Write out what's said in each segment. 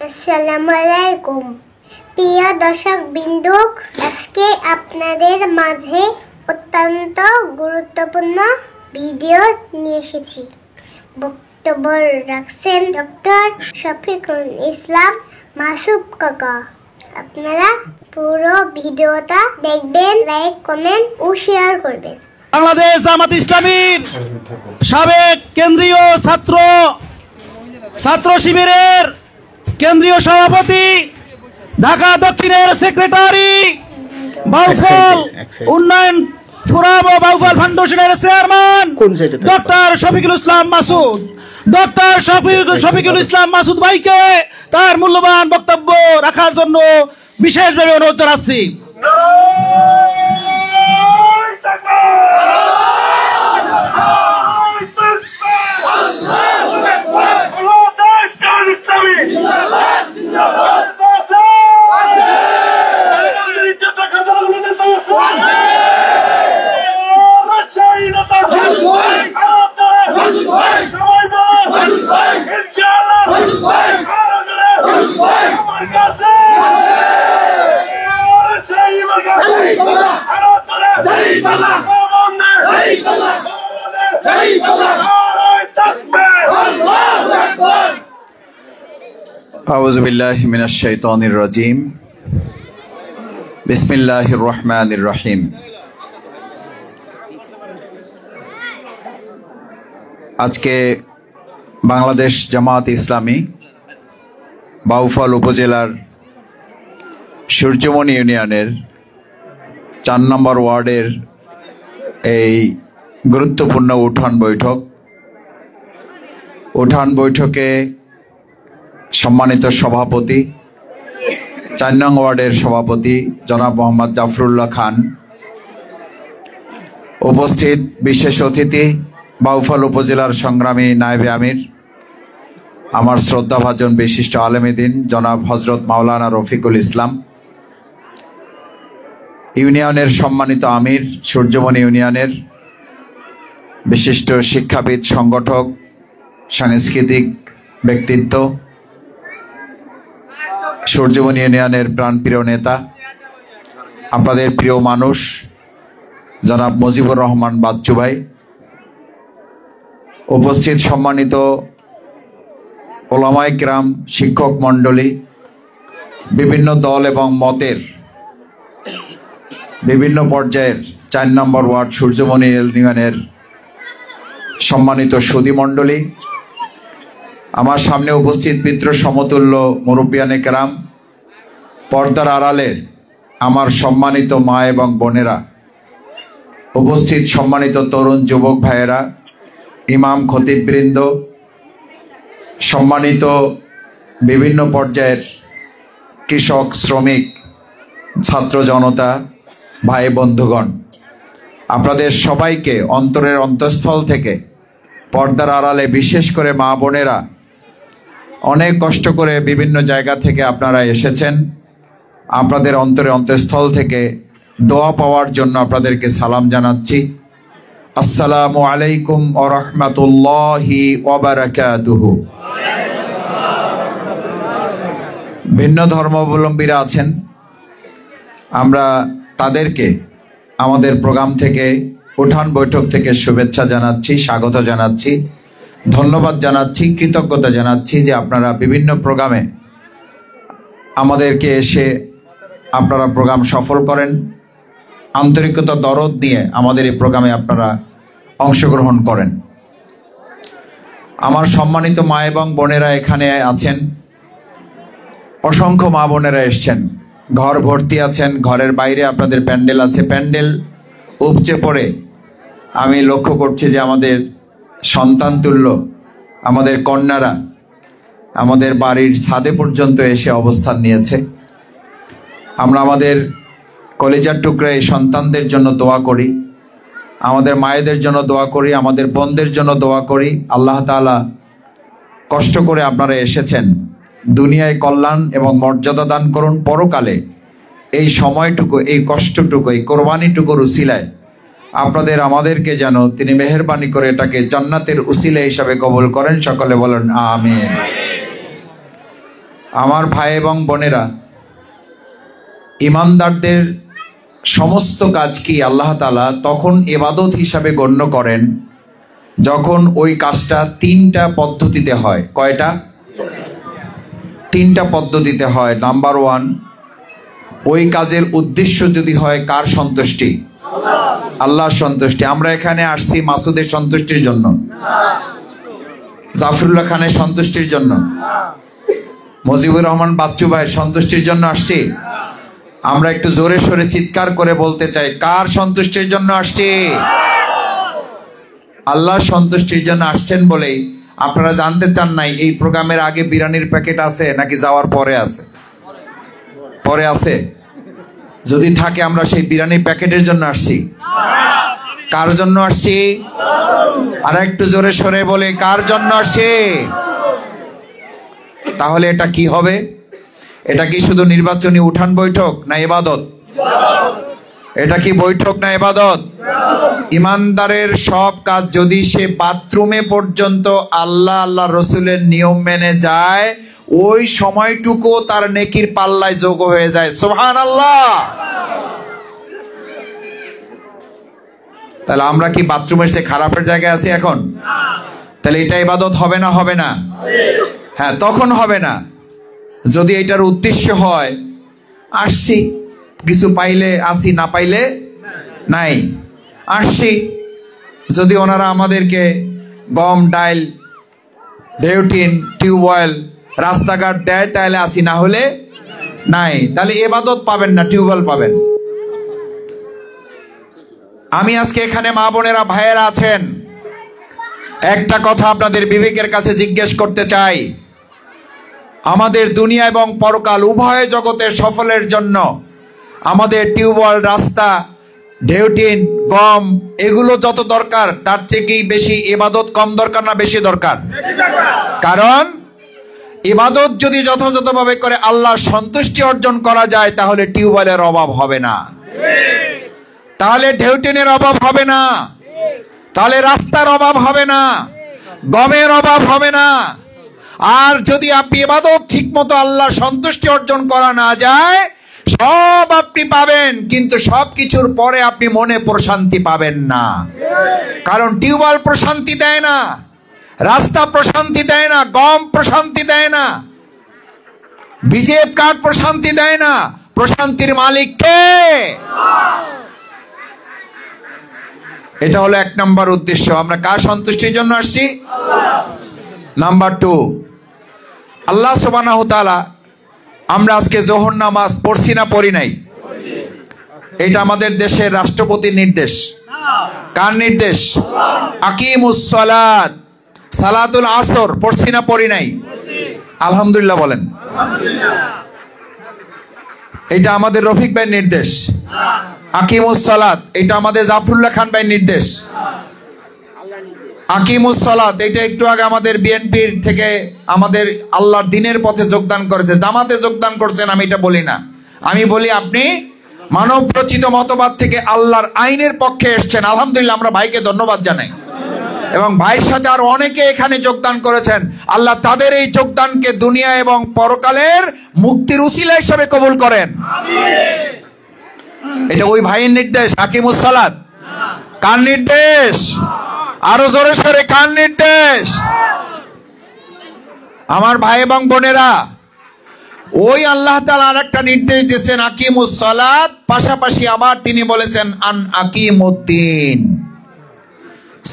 আসসালামু আলাইকুম প্রিয় দর্শক বিন্দু, আজকে আপনাদের মাঝে অত্যন্ত গুরুত্বপূর্ণ ভিডিও নিয়ে এসেছি। বক্তব্য রাখছেন ডক্টর শফিকুল ইসলাম মাসুদ কাকা। আপনারা পুরো ভিডিওটা দেখবেন, লাইক, কমেন্ট ও শেয়ার করবেন। বাংলাদেশ জামাত ইসলামীর সাবেক কেন্দ্রীয় ছাত্র শিবিরের কেন্দ্রীয় সভাপতি, ঢাকা দক্ষিণের সেক্রেটারি, বাউফল উন্নয়ন ফোরাম ও বাউফল ফাউন্ডেশনের chairman doctor Shafiqul Islam Masud, doctor Shafiqul Islam Masud ভাইকে তার মূল্যবান বক্তব্য রাখার জন্য বিশেষভাবে অনুরোধ জানাচ্ছি। আউযু বিল্লাহি মিনাশ শাইতানির রাজিম। বিসমিল্লাহির রহমানির রহিম। আজকে বাংলাদেশ জামাত ইসলামী বাউফল উপজেলার সূর্যমণি ইউনিয়নের ৪ নম্বর ওয়ার্ডের এই গুরুত্বপূর্ণ উঠান বৈঠকে সম্মানিত সভাপতি, ৪ নং ওয়ার্ডের সভাপতি জনাব মোহাম্মদ জাফরুল্লাহ খান, উপস্থিত বিশেষ অতিথি বাউফল উপজেলার সংগ্রামী নায়েবে আমির, আমার শ্রদ্ধাভাজন বিশিষ্ট আলেমে দ্বীন জনাব হজরত মাওলানা রফিকুল ইসলাম, ইউনিয়নের সম্মানিত আমির, সূর্যমণি ইউনিয়নের বিশিষ্ট শিক্ষাবিদ, সংগঠক, সাংস্কৃতিক ব্যক্তিত্ব, সূর্যমণি ইউনিয়নের প্রাণপ্রিয় নেতা, আপনাদের প্রিয় মানুষ জনাব মুজিবুর রহমান বাচ্চু ভাই, উপস্থিত সম্মানিত ওলামায়ে কেরাম, শিক্ষক মণ্ডলী, বিভিন্ন দল এবং মতের বিভিন্ন পর্যায়ের ৪ নম্বর ওয়ার্ড সূর্যমণি ইউনিয়নের সম্মানিত সুধী মণ্ডলী, আমার সামনে উপস্থিত পিতৃ সমতুল্য মুরব্বিয়ানে কেরাম, পর্দার আড়ালে আমার সম্মানিত মা এবং বোনেরা, উপস্থিত সম্মানিত তরুণ যুবক ভাইয়েরা, ইমাম খতিববৃন্দ, সম্মানিত বিভিন্ন পর্যায়ের কৃষক, শ্রমিক, ছাত্র জনতা, ভাই বন্ধুগণ, আপনাদের সবাইকে অন্তরের অন্তঃস্থল থেকে, পর্দার আড়ালে বিশেষ করে মা বোনেরা, অনেক কষ্ট করে বিভিন্ন জায়গা থেকে আপনারা এসেছেন, আপনাদের অন্তরের অন্তঃস্থল থেকে দোয়া পাওয়ার জন্য আপনাদেরকে সালাম জানাচ্ছি। আসসালামু আলাইকুম ওয়া রাহমাতুল্লাহি ওয়া বারাকাতুহু। ভিন্ন ধর্মাবলম্বীরা আছেন, আমরা তাদেরকে আমাদের প্রোগ্রাম থেকে, উঠান বৈঠক থেকে শুভেচ্ছা জানাচ্ছি, স্বাগত জানাচ্ছি, ধন্যবাদ জানাচ্ছি, কৃতজ্ঞতা জানাচ্ছি যে আপনারা বিভিন্ন প্রোগ্রামে আমাদেরকে এসে আপনারা প্রোগ্রাম সফল করেন, আন্তরিকতা দরদ নিয়ে আমাদের এই প্রোগ্রামে আপনারা অংশগ্রহণ করেন। আমার সম্মানিত মা এবং বোনেরা এখানে আছেন, অসংখ্য মা বোনেরা এসছেন, ঘর ভর্তি আছেন, ঘরের বাইরে আপনাদের প্যান্ডেল আছে, প্যান্ডেল উপচে পড়ে আমি লক্ষ্য করছি যে আমাদের সন্তান তুল্য আমাদের কন্যারা আমাদের বাড়ির ছাদে পর্যন্ত এসে অবস্থান নিয়েছে। আমরা আমাদের কলিজার টুকরা এই সন্তানদের জন্য দোয়া করি, আমাদের মায়েদের জন্য দোয়া করি, আমাদের বোনদের জন্য দোয়া করি। আল্লাহ তাআলা কষ্ট করে আপনারা এসেছেন, দুনিয়ায় কল্যাণ এবং মর্যাদা দান করুন, পরকালে এই সময়টুকু, এই কষ্টটুকু, এই কোরবানিটুকুর উসিলায় আপনাদের আমাদেরকে যেন তিনি মেহেরবানি করে এটাকে জান্নাতের উসিলা হিসাবে কবুল করেন। সকলে বলেন আমিন। আমার ভাই এবং বোনেরা, ইমানদারদের সমস্ত কাজ কি আল্লাহ তাআলা তখন ইবাদত হিসাবে গণ্য করেন যখন ওই কাজটা তিনটা পদ্ধতিতে হয়। কয়টা? তিনটা পদ্ধতিতে হয়। নাম্বার 1, ওই কাজের উদ্দেশ্য যদি হয় কার সন্তুষ্টি? আল্লাহর সন্তুষ্টি। আমরা এখানে আসছি মাসুদের সন্তুষ্টির জন্য, জাফরুল্লাহ খানের সন্তুষ্টির জন্য, মুজিবুর রহমান বাচ্চু ভাইয়ের সন্তুষ্টির জন্য আসছি। আমরা একটু জোরে সোরে চিৎকার করে বলতে চাই, কার সন্তুষ্টির জন্য আসছি? আল্লাহর সন্তুষ্টির জন্য আসছেন বলেই আপনারা জানতে চান নাই এই প্রোগ্রামের আগে বিরিয়ানির প্যাকেট আছে নাকি যাওয়ার পরে আছে? পরে আছে। যদি থাকে আমরা সেই বিরিয়ানির প্যাকেটের জন্য আসছি। কার জন্য আসছি? আর একটু জোরে সরে বলে, কার জন্য আসছি? তাহলে এটা কি হবে? এটা কি শুধু নির্বাচনী উঠান বৈঠক না ইবাদত? এটা কি বৈঠক না ইবাদত? ইমানদারের সব কাজ যদি সে বাথরুমে পর্যন্ত আল্লাহ আল্লাহ রসুলের নিয়ম মেনে যায়, ওই সময়টুকু তার নেকির পাল্লায় যোগ হয়ে যায়। সুবহানাল্লাহ। তাহলে আমরা কি বাথরুমের সে খারাপের জায়গায় আছি এখন? তাহলে এটা ইবাদত হবে না? হবে না? হ্যাঁ, তখন হবে না যদি এটার উদ্দেশ্য হয় আসছি, কিছু পাইলে আসি, না পাইলে নাই। আসছি যদি ওনারা আমাদেরকে গম, ডাইল, ডেউটিন, টিউবওয়েল, রাস্তাঘাট দেয় তাহলে আসি, না হলে নাই। তাহলে ইবাদত পাবেন না, টিউবওয়েল পাবেন। আমি আজকে এখানে মা বোনেরা ভাইয়েরা আছেন, একটা কথা আপনাদের বিবেকের কাছে জিজ্ঞেস করতে চাই। আমাদের দুনিয়া এবং পরকাল উভয় জগতে সফলের জন্য আমাদের টিউবওয়েল, রাস্তা, ডেউটিন, গম এগুলো যত দরকার তার চেয়ে কি বেশি ইবাদত কম দরকার না বেশি দরকার? কারণ ইবাদত যদি যথাযথভাবে করে আল্লাহর সন্তুষ্টি অর্জন করা যায় তাহলে টিউবওয়েলের অভাব হবে না, তাহলে ডেউটিনের অভাব হবে না, তাহলে রাস্তার অভাব হবে না, গমের অভাব হবে না। আর যদি আপনি ইবাদত ঠিক মতো আল্লাহর সন্তুষ্টি অর্জন করা না যায়, সব আপনি পাবেন কিন্তু সব কিছুর পরে আপনি মনে প্রশান্তি পাবেন না। কারণ টিউবওয়েল প্রশান্তি দেয় না, রাস্তা প্রশান্তি দেয় না, গম প্রশান্তি দেয় না, বিজেপ কার্ড প্রশান্তি দেয় না। প্রশান্তির মালিক কে? এটা হলো 1 নম্বর উদ্দেশ্য। আমরা কার সন্তুষ্টির জন্য আসছি? নাম্বার 2, আল্লাহ সুবহানাহু ওয়া তাআলা, আমরা আজকে যোহর নামাজ পড়ছি না পড়ি নাই? এটা আমাদের দেশের রাষ্ট্রপতির নির্দেশ। কার নির্দেশ? আকিমুস সালাত, সালাতুল আসর পড়ছি না পড়ি নাই? আলহামদুলিল্লাহ বলেন। এটা আমাদের রফিক ভাইয়ের নির্দেশ। আকিমুস সালাত এটা আমাদের জাফরুল্লাহ খান ভাইয়ের নির্দেশ। আকিমুস সালাত এটা একটু আগে আমাদের বিএনপির থেকে আমাদের আল্লাহর দ্বীনের পথে যোগদান করেছে, জামাতে যোগদান করছেন। আমি এটা বলি না, আমি বলি আপনি মানব রচিত মতবাদ থেকে আল্লাহর আইনের পক্ষে এসেছেন। আলহামদুলিল্লাহ, আমরা ভাইকে ধন্যবাদ জানাই এবং ভাইয়ের সাথে আরো অনেকে এখানে যোগদান করেছেন। আল্লাহ তাদের এই যোগদানকে দুনিয়া এবং পরকালের মুক্তির উসিলা হিসেবে কবুল করেন। এটা ওই ভাইয়ের নির্দেশ। আকিমুস সালাত কার নির্দেশ? আরো জোরে সরে কার নির্দেশ? আমার ভাই এবং বোনেরা, ওই আল্লাহ তাআলা আরেকটা নির্দেশ দিয়েছেন আকিমুস সালাত, পাশাপাশি আবার তিনি বলেছেন আন আকিমুদ্দিন,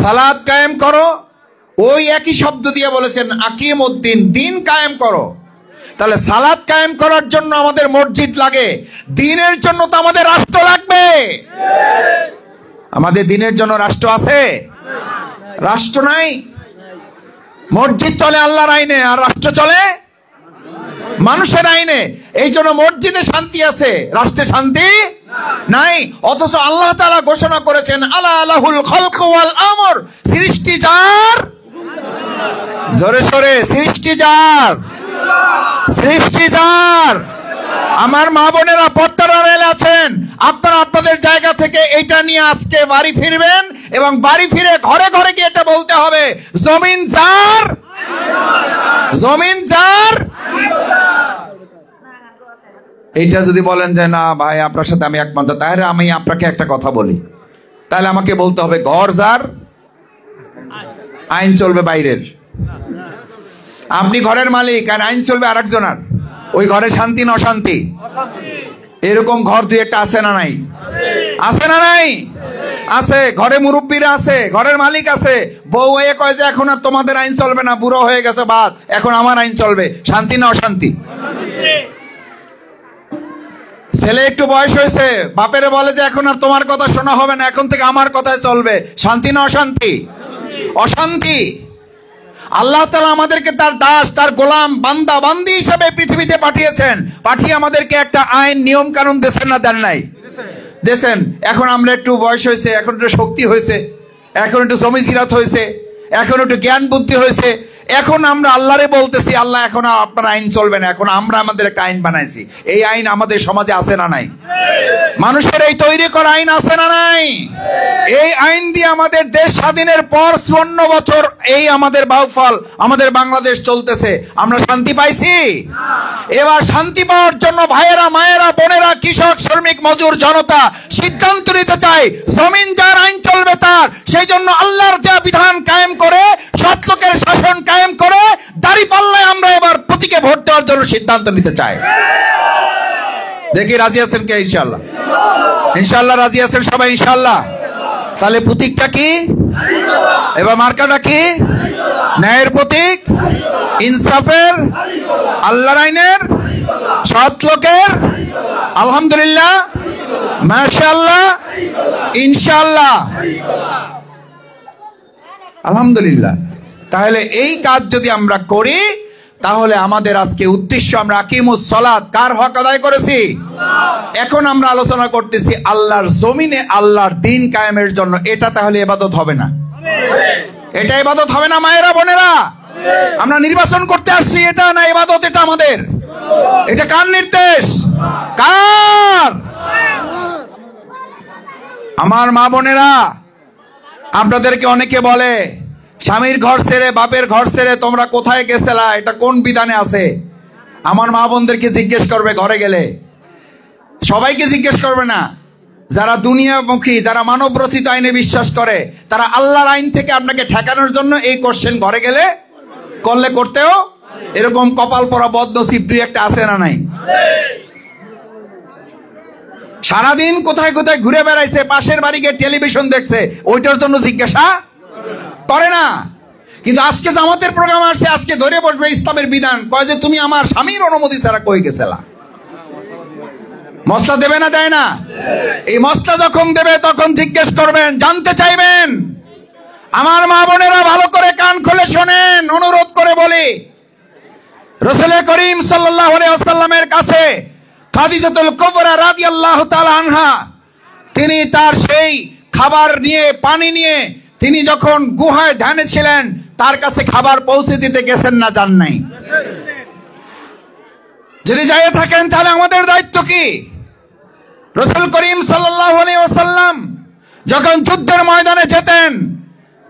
সালাত কায়েম করো। ওই একই শব্দ দিয়ে বলেছেন আকিমুদ্দিন, দিন কায়েম করো। তাহলে সালাত কায়েম করার জন্য আমাদের মসজিদ লাগে, দিনের জন্য তো আমাদের রাষ্ট্র লাগবে। আমাদের দিনের জন্য রাষ্ট্র আছে? রাষ্ট্র নাই। মসজিদ চলে আল্লাহর আইনে আর রাষ্ট্র চলে মানুষের আইনে। এই জন্য মসজিদে শান্তি আছে, রাষ্ট্রে শান্তি নাই। অথচ আল্লাহ তাআলা ঘোষণা করেছেন আলা লাহুল খালকু ওয়াল আমর, সৃষ্টি যার, জোরে সরে সৃষ্টি যার, সৃষ্টি যার। আমার মা বোনেরা পর্দার আড়ালে আছেন, আপনারা আপনাদের জায়গা থেকে এটা নিয়ে আজকে বাড়ি ফিরবেন এবং বাড়ি ফিরে ঘরে ঘরে গিয়ে এটা বলতে হবে জমিন যার, জমিন যার, এইটা যদি বলেন যে না ভাই আপনার সাথে আমি একমত, তাহলে আমি আপনাকে একটা কথা বলি, তাহলে আমাকে বলতে হবে ঘর যার আইন চলবে বাইরের। আপনি ঘরের মালিক আর আইন চলবে আরেকজনের, ওই ঘরে শান্তি না অশান্তি? এরকম ঘর দুই একটা আছে না নাই? আছে না নাই? আছে। ঘরে মুরব্বীরা আছে, ঘরের মালিক আছে, বউ হয়ে কয় যে এখন আর তোমাদের আইন চলবে না, বুড়ো হয়ে গেছে বাদ, এখন আমার আইন চলবে। শান্তি না অশান্তি? ছেলে একটু বয়স হয়েছে, বাপেরে বলে যে এখন আর তোমার কথা শোনা হবে না, এখন থেকে আমার কথাই চলবে। শান্তি না অশান্তি? অশান্তি। আল্লাহ তাআলা আমাদেরকে তার দাস, তার গোলাম, বান্দা বান্দি হিসেবে পৃথিবীতে পাঠিয়েছেন। পাঠিয়ে আমাদেরকে একটা আইন নিয়ম কানুন দিয়েছেন না দেন নাই? দিয়েছেন। এখন আমরা একটু বয়স হয়েছে, এখন একটু শক্তি হয়েছে, এখন একটু জমি জিরাত হয়েছে, এখন একটু জ্ঞান বুদ্ধি হয়েছে, এখন আমরা আল্লাহরে বলতেছি আল্লাহ এখন আপনার আইন চলবে না, এখন আমরা আমাদের একটা আইন বানাইছি। এই আইন আমাদের সমাজে আছে না নাই? মানুষের এই তৈরি করা আইন আছে না নাই? এই আইন দিয়ে আমাদের দেশ স্বাধীনের পর 54 বছর এই আমাদের বাউফল, আমাদের বাংলাদেশ চলতেছে। আমরা শান্তি পাইছি? এবার শান্তি পাওয়ার জন্য ভাইয়েরা, মায়েরা, বোনেরা, কৃষক, শ্রমিক, মজুর, জনতা সিদ্ধান্ত নিতে চাই জমিন যার আইন চলবে তার। সেই জন্য আল্লাহর দেয়া বিধান কায়েম করে, সৎ লোকের শাসন কায়েম করে, দাঁড়িপাল্লায় আমরা এবার প্রতীকে ভোট দেওয়ার জন্য সিদ্ধান্ত নিতে চাই। দেখি রাজি আছেন কে? ইনশাআল্লাহ, ইনশাআল্লাহ রাজি আছেন সবাই? ইনশাআল্লাহ। তাহলে প্রতীকটা কি? এবার মার্কাটা কি? ন্যায়ের প্রতীক, ইনসাফের, আল্লাহর আইনের, সৎ লোকের। আলহামদুলিল্লাহ, মাশাআল্লাহ, ইনশাআল্লাহ, আলহামদুলিল্লাহ। তাহলে এই কাজ যদি আমরা করি, তাহলে আমাদের আজকে উদ্দেশ্য আমরা আকিমুস সালাত, কার হক আদায় করেছি? এখন আমরা আলোচনা করতেছি আল্লাহর জমিনে আল্লাহর দ্বীন কায়েমের জন্য। এটা তাহলে ইবাদত হবে না? এটা ইবাদত হবে না মায়েরা, বোনেরা? আমরা নির্বাচন করতে আসছি, এটা না ইবাদত? এটা আমাদের, এটা কার নির্দেশ? কার? আমার মা বোনেরা, আপনাদেরকে অনেকে বলে স্বামীর ঘর ছেড়ে, বাপের ঘর ছেড়ে তোমরা কোথায় গেছিলা, এটা কোন বিধানে আছে? আমার মা বোনদেরকে জিজ্ঞেস করবে ঘরে গেলে, সবাইকে জিজ্ঞেস করবে না। যারা দুনিয়ামুখী, যারা মানব রচিত আইনে বিশ্বাস করে, তারা আল্লাহর আইন থেকে আপনাকে ঠেকানোর জন্য এই কোশ্চেন ঘরে গেলে করলে করতেও এরকম কপাল পরা বদনসিব দুই একটা আছে না নাই? সারাদিন কোথায় কোথায় ঘুরে বেড়াইছে, পাশের বাড়ি গিয়ে টেলিভিশন দেখছে, ওইটার জন্য জিজ্ঞাসা করে না। কিন্তু আজকে জামাতের প্রোগ্রাম আসছে, আজকে ধরে বসবে ইসলামের বিধান, কয় যে তুমি আমার স্বামীর অনুমতি ছাড়া কই গেছিলা। মসলা দেবে না, দেয় না? এই মসলা যখন দেবে তখন জিজ্ঞেস করবেন, জানতে চাইবেন। আমার মা বোনেরা ভালো করে কান খুলে শোনেন, অনুরোধ করে বলি, রাসূল করিম সাল্লাল্লাহু আলাইহি ওয়াসাল্লামের কাছে খাদিজাতুল কুবরা রাদিয়াল্লাহু তাআলা আনহা, তিনি তার সেই খাবার নিয়ে, পানি নিয়ে তিনি যখন গুহায় ধ্যানে ছিলেন, তার কাছে খাবার পৌঁছে দিতে গেছেন না যান নাই? যদি যাইয়ে থাকেন তাহলে আমাদের দায়িত্ব কি? রাসূল করিম সাল্লাল্লাহু আলাইহি ওয়াসাল্লাম যখন যুদ্ধের ময়দানে যেতেন,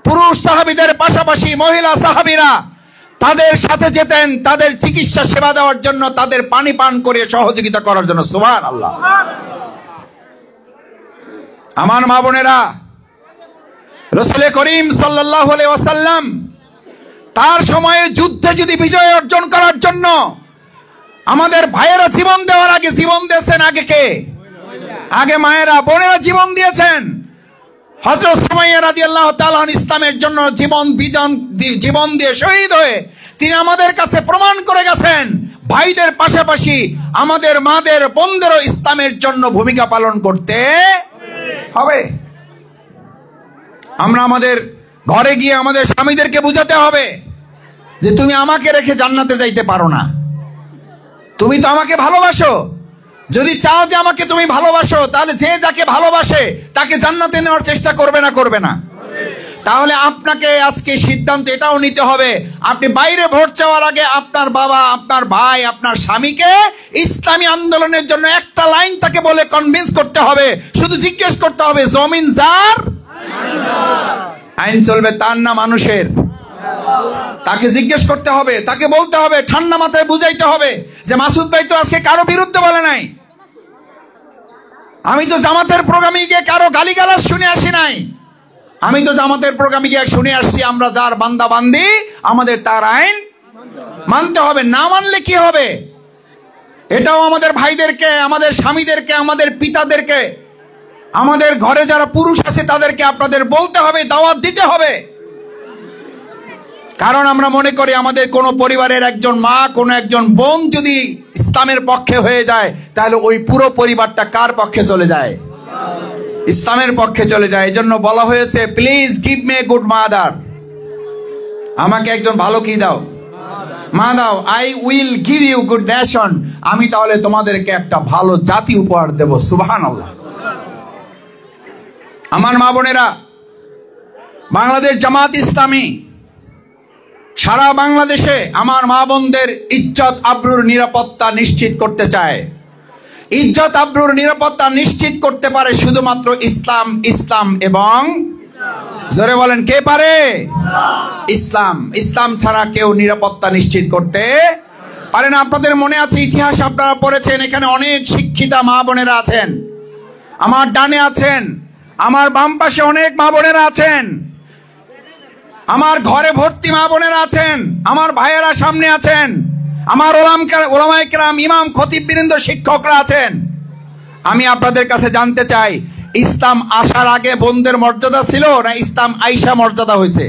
পুরুষ সাহাবীদের পাশাপাশি মহিলা সাহাবীরা তাদের সাথে যেতেন, তাদের চিকিৎসা সেবা দেওয়ার জন্য, তাদের পানি পান করে সহযোগিতা করার জন্য। সুবহানাল্লাহ। আমার মা বোনেরা, রাসূল করিম সাল্লাল্লাহু আলাইহি ওয়াসাল্লাম তার সময়ে যুদ্ধে যদি বিজয় অর্জন করার জন্য আমাদের ভাইয়েরা জীবন দেওয়ার আগে জীবন দিয়েছেন আগে কে? আগে মায়েরা, বোনেরা জীবন দিয়েছেন। হযরত সুমাইয়া রাদিয়াল্লাহু তাআলা ইসলামের জন্য জীবন দিয়ে শহীদ হয়ে তিনি আমাদের কাছে প্রমাণ করে গেছেন, ভাইদের পাশাপাশি আমাদের মাদের, বোনদেরও ইসলামের জন্য ভূমিকা পালন করতে হবে। আমরা আমাদের ঘরে গিয়ে আমাদের স্বামীদেরকে বুঝাতে হবে যে তুমি আমাকে রেখে জান্নাতে যাইতে পারো না, তুমি তো আমাকে ভালোবাসো। যদি চাও যে আমাকে তুমি ভালোবাসো, তাহলে যে যাকে ভালোবাসে তাকে জান্নাতে নেওয়ার চেষ্টা করবে না? করবে না? তাহলে আপনাকে আজকে সিদ্ধান্ত এটাও নিতে হবে, আপনি বাইরে ভোট চাওয়ার আগে আপনার বাবা, আপনার ভাই, আপনার স্বামীকে ইসলামী আন্দোলনের জন্য একটা লাইন তাকে বলে কনভিন্স করতে হবে। শুধু জিজ্ঞেস করতে হবে, জমিন যার, আইন চলবে তার না মানুষের? তাকে জিজ্ঞেস করতে হবে, তাকে বলতে হবে, ঠান্ডা মাথায় বুঝাইতে হবে যে মাসুদ ভাই তো আজকে কারো বিরুদ্ধে বলে নাই, আমি তো জামাতের প্রোগ্রামে গিয়ে কারো গালিগালাজ শুনে আসি নাই। আমি তো জামাতের প্রোগ্রামে গিয়ে শুনে আসছি আমরা যার বান্দা বান্দি, আমাদের তার আইন মানতে হবে। না মানলে কি হবে? এটাও আমাদের ভাইদেরকে, আমাদের স্বামীদেরকে, আমাদের পিতাদেরকে, আমাদের ঘরে যারা পুরুষ আছে তাদেরকে আপনাদের বলতে হবে, দাওয়াত দিতে হবে। কারণ আমরা মনে করি আমাদের কোনো পরিবারের একজন মা, কোনো একজন বোন যদি ইসলামের পক্ষে হয়ে যায়, তাহলে ওই পুরো পরিবারটা কার পক্ষে চলে যায়? ইসলামের পক্ষে চলে যায়। এই জন্য বলা হয়েছে, please give me a good mother. আমাকে একজন ভালো কি দাও? মা দাও। I will give you good nation. আমি তাহলে তোমাদেরকে একটা ভালো জাতি উপহার দেব। সুবহানাল্লাহ। আমার মা বোনেরা, বাংলাদেশ জামাত ইসলামী সারা বাংলাদেশে আমার মা বোনদের ইজ্জত আবরুর নিরাপত্তা নিশ্চিত করতে চায়। ইজ্জত আবরুর নিরাপত্তা নিশ্চিত করতে পারে শুধুমাত্র ইসলাম, ইসলাম এবং জোরে বলেন কে পারে? ইসলাম। ইসলাম ছাড়া কেউ নিরাপত্তা নিশ্চিত করতে পারে না। আপনাদের মনে আছে, ইতিহাস আপনারা পড়েছেন, এখানে অনেক শিক্ষিতা মা বোনেরা আছেন। আমার ডানে আছেন, আমার বাম পাশে অনেক মা বোনেরা আছেন, আমার ঘরে ভর্তি মা বোনেরা আছেন, আমার ভাইয়েরা সামনে আছেন, আমার ওলামায়ে কেরাম, ইমাম, খতিব বৃন্দ, শিক্ষকরা আছেন। আমি আপনাদের কাছে জানতে চাই, ইসলাম আসার আগে বোনদের মর্যাদা ছিল না ইসলাম আইসা মর্যাদা হয়েছে?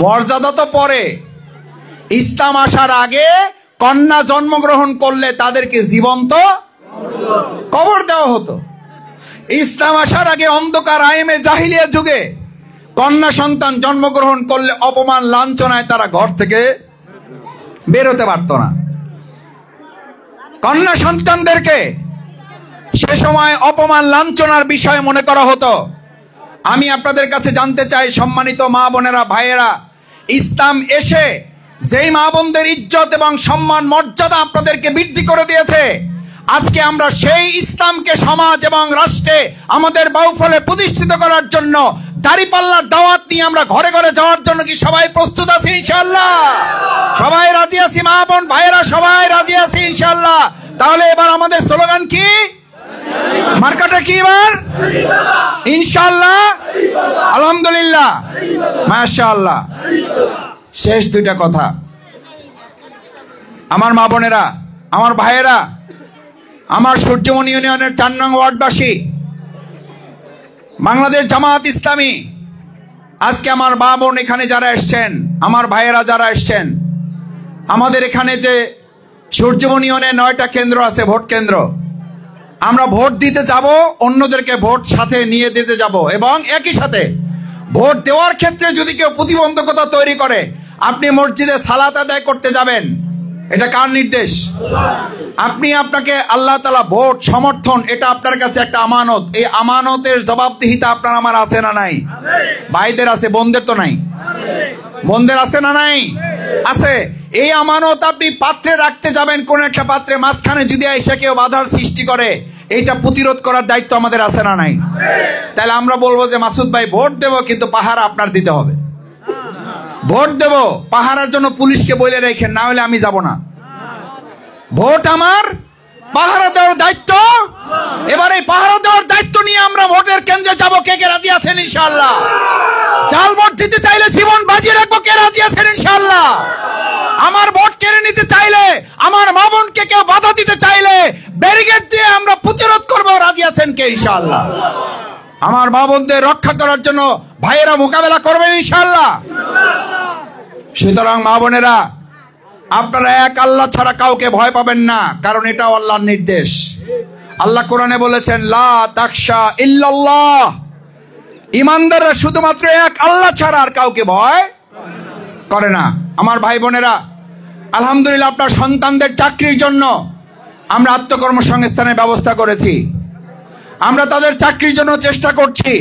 মর্যাদা তো পরে। ইসলাম আসার আগে কন্যা জন্মগ্রহণ করলে তাদেরকে জীবন্ত কবর দেওয়া হতো। ইসলাম আসার আগে অন্ধকার আইমে জাহিলিয়া যুগে কন্যা সন্তান জন্মগ্রহণ করলে অপমান লাঞ্ছনায় তারা ঘর থেকে বেরোতে পারত না। কন্যা সন্তানদেরকে সে সময় অপমান লাঞ্ছনার বিষয় মনে করা হতো। আমি আপনাদের কাছে জানতে চাই, সম্মানিত মা বোনেরা, ভাইয়েরা, ইসলাম এসে যেই মা বোনদের ইজ্জত এবং সম্মান মর্যাদা আপনাদেরকে বৃদ্ধি করে দিয়েছে, আজকে আমরা সেই ইসলামকে সমাজ এবং রাষ্ট্রে আমাদের বাহুফলে প্রতিষ্ঠিত করার জন্য দাড়িপাল্লার দাওয়াত নিয়ে আমরা ঘরে ঘরে যাওয়ার জন্য কি সবাই প্রস্তুত আছি? ইনশাআল্লাহ সবাই রাজি আছি? মা বোন ভাইয়েরা সবাই রাজি আছি ইনশাআল্লাহ? তাহলে এবার আমাদের স্লোগান কি? মার্কাটা কি এবার? ইনশাআল্লাহ, আলহামদুলিল্লাহ, মাশাআল্লাহ। শেষ দুইটা কথা, আমার মা বোনেরা, আমার ভাইয়েরা, আমার সূর্যমণি ইউনিয়নের 4 নং ওয়ার্ডবাসী, বাংলাদেশ জামাত ইসলামী, আজকে আমার মা বোন এখানে যারা এসছেন, আমার ভাইয়েরা যারা এসছেন, আমাদের এখানে যে সূর্যমণি ইউনিয়নে 9টা কেন্দ্র আছে, ভোট কেন্দ্র, আমরা ভোট দিতে যাব, অন্যদেরকে ভোট সাথে নিয়ে দিতে যাব, এবং একই সাথে ভোট দেওয়ার ক্ষেত্রে যদি কেউ প্রতিবন্ধকতা তৈরি করে, আপনি মসজিদে সালাত আদায় করতে যাবেন, এটা কার নির্দেশ? আপনাকে আল্লাহ তাআলা ভোট সমর্থন, এটা আপনার কাছে একটা আমানত। এই আমানতের জবাবদিহিতা আপনার আমার আছে না নাই? ভাইদের আছে, বোনদের তো নাই। বোনদের আছে না নাই? আছে। এই আমানত আপনি পাত্রে রাখতে যাবেন, কোন একটা পাত্রে, মাঝখানে যদি এসে কেউ বাধার সৃষ্টি করে, এইটা প্রতিরোধ করার দায়িত্ব আমাদের আছে না নাই? তাহলে আমরা বলবো যে মাসুদ ভাই ভোট দেব, কিন্তু পাহারা আপনার দিতে হবে। ভোট দেব, পাহারার জন্য পুলিশকে বলে রেখেন, না হলে আমি যাব না। ভোট আমার, পাহারা দেওয়ার দায়িত্ব। এবার এই পাহারা দেওয়ার দায়িত্ব নিয়ে আমরা ভোটের কেন্দ্রে যাব। কে কে রাজি আছেন ইনশাআল্লাহ? জাল ভোট দিতে চাইলে জীবন বাজি রাখবো, কে রাজি আছেন ইনশাআল্লাহ? আমার ভোট কেড়ে নিতে চাইলে, আমার মা বোনকে কেউ বাধা দিতে চাইলে ব্যারিকেড দিয়ে আমরা প্রতিরোধ করবো, রাজি আছেন কে ইনশাআল্লাহ? আমার মা বোনদের রক্ষা করার জন্য ভাইয়েরা মোকাবেলা করবেন ইনশাআল্লাহ? সুতরাং মা বোনেরা, আপনারা এক আল্লাহ ছাড়া কাউকে ভয় পাবেন না, কারণ এটাও আল্লাহর নির্দেশ। আল্লাহ কোরআনে বলেছেন, লা তাখশা ইল্লাল্লাহ, ঈমানদাররা শুধুমাত্র এক আল্লাহ ছাড়া আর কাউকে ভয় করে না। আমার ভাই বোনেরা, আলহামদুলিল্লাহ, আপনার সন্তানদের চাকরির জন্য আমরা আত্মকর্মসংস্থানের ব্যবস্থা করেছি। আমরা তাদের চাকরির জন্য চেষ্টা করছি।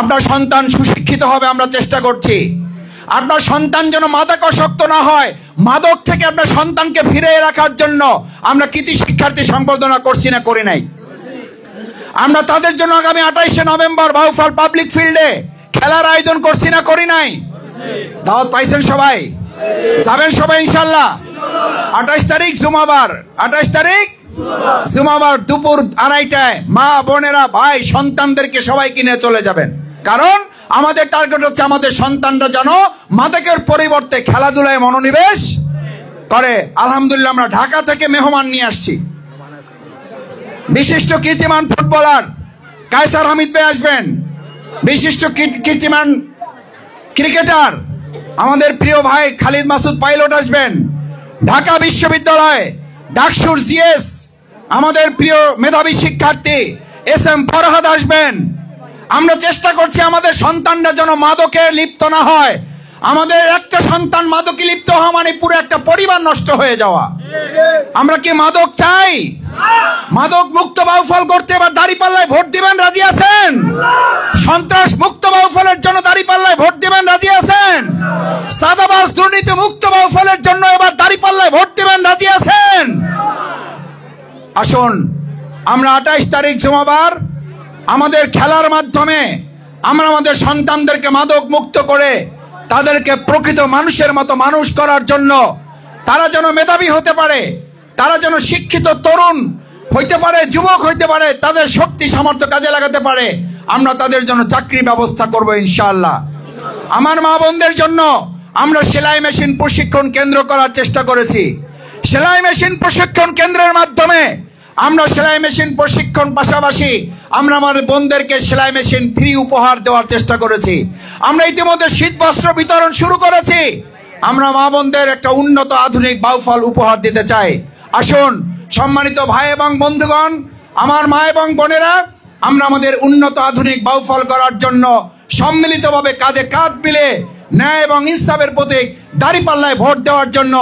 আপনার সন্তান সুশিক্ষিত হবে, আমরা চেষ্টা করছি। আপনার সন্তান যেন মাদকাসক্ত না হয়, মাদক থেকে আপনার সন্তানকে ফিরিয়ে রাখার জন্য আমরা কৃতি শিক্ষার্থী সম্বর্ধনা করছি না করি নাই? আমরা তাদের জন্য আগামী 28শে নভেম্বর বাউফল পাবলিক ফিল্ডে খেলার আয়োজন করছি না করি নাই? দাওয়াত পাইছেন সবাই? যাবেন সবাই ইনশাআল্লাহ? 28 তারিখ জুমাবার, 28 তারিখ জুমাবার দুপুর 2:30টায় মা বোনেরা ভাই সন্তানদেরকে সবাইকে নিয়ে চলে যাবেন, কারণ আমাদের টার্গেট হচ্ছে আমাদের সন্তানরা যেন মাদকের পরিবর্তে খেলাধুলায় মনোনিবেশ করে। আলহামদুলিল্লাহ আমরা ঢাকা থেকে মেহমান নিয়ে আসছি। বিশিষ্ট কীর্তিমান ফুটবলার কায়সার হামিদ ভাই আসবেন, বিশিষ্ট কীর্তিমান ক্রিকেটার আমাদের প্রিয় ভাই খালিদ মাসুদ পাইলট আসবেন, ঢাকা বিশ্ববিদ্যালয় ডাকসুর জিএস আমাদের প্রিয় মেধাবী শিক্ষার্থী SM ফরহাদ আসবেন। আমরা চেষ্টা করছি আমাদের সন্তানরা যেন মাদকে লিপ্ত না হয়। আমাদের একটা সন্তান মাদকে লিপ্ত হওয়া মানে পুরো একটা পরিবার নষ্ট হয়ে যাওয়া। আমরা কি মাদক চাই? মাদক মুক্ত বাউফল করতে এবার দাঁড়িপাল্লায় ভোট দিবেন, রাজি আছেন? সন্ত্রাস মুক্ত বাউফলের জন্য দাঁড়িপাল্লায় ভোট দিবেন, রাজি আছেন? সাদাবাজ দুর্নীতি মুক্ত বাউফলের জন্য এবার দাঁড়িপাল্লায় ভোট দিবেন, রাজি আছেন? আসুন আমরা 28 তারিখ জুমাবার আমাদের খেলার মাধ্যমে আমরা আমাদের সন্তানদেরকে মাদক মুক্ত করে তাদেরকে প্রকৃত মানুষের মতো মানুষ করার জন্য, তারা যেন মেধাবী হতে পারে, তারা যেন শিক্ষিত তরুণ হইতে পারে, যুবক হইতে পারে, তাদের শক্তি সামর্থ্য কাজে লাগাতে পারে, আমরা তাদের জন্য চাকরির ব্যবস্থা করব ইনশাআল্লাহ। আমার মা বোনদের জন্য আমরা সেলাই মেশিন প্রশিক্ষণ কেন্দ্র করার চেষ্টা করেছি। সেলাই মেশিন প্রশিক্ষণ কেন্দ্রের মাধ্যমে আমরা সেলাই মেশিন প্রশিক্ষণ পাশাপাশি আমরা আমাদের বোনদেরকে সেলাই মেশিন ফ্রি উপহার দেওয়ার চেষ্টা করেছি। আমরা ইতিমধ্যে শীত বস্ত্র বিতরণ শুরু করেছি। আমরা মা বোনদের একটা উন্নত আধুনিক বাউফল উপহার দিতে চাই। আসুন সম্মানিত ভাই এবং বন্ধুগণ, আমার মা এবং বোনেরা, আমরা আমাদের উন্নত আধুনিক বাউফল করার জন্য সম্মিলিতভাবে কাঁধে কাঁধ মিলে ন্যায় এবং ইনসাফের প্রতীক দাঁড়িপাল্লায় ভোট দেওয়ার জন্য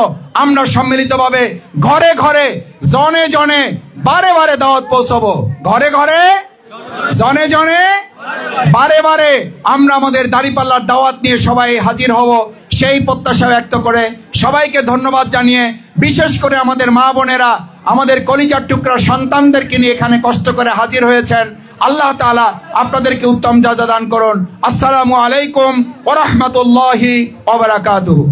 আমরা সম্মিলিতভাবে ঘরে ঘরে জনে জনে বারে বারে দাওয়াত পৌঁছাবো। ঘরে ঘরে জনে জনে বারে বারে আমরা আমাদের দাঁড়িপাল্লার দাওয়াত নিয়ে সবাই হাজির হব, সেই প্রত্যাশা ব্যক্ত করে সবাইকে ধন্যবাদ জানিয়ে, বিশেষ করে আমাদের মা বোনেরা আমাদের কলিজার টুকরা সন্তানদেরকে নিয়ে এখানে কষ্ট করে হাজির হয়েছেন, আল্লাহ তাআলা আপনাদেরকে উত্তম জাযা দান করুন। আসসালামু আলাইকুম ওয়া রাহমাতুল্লাহি ওয়া বারাকাতুহু।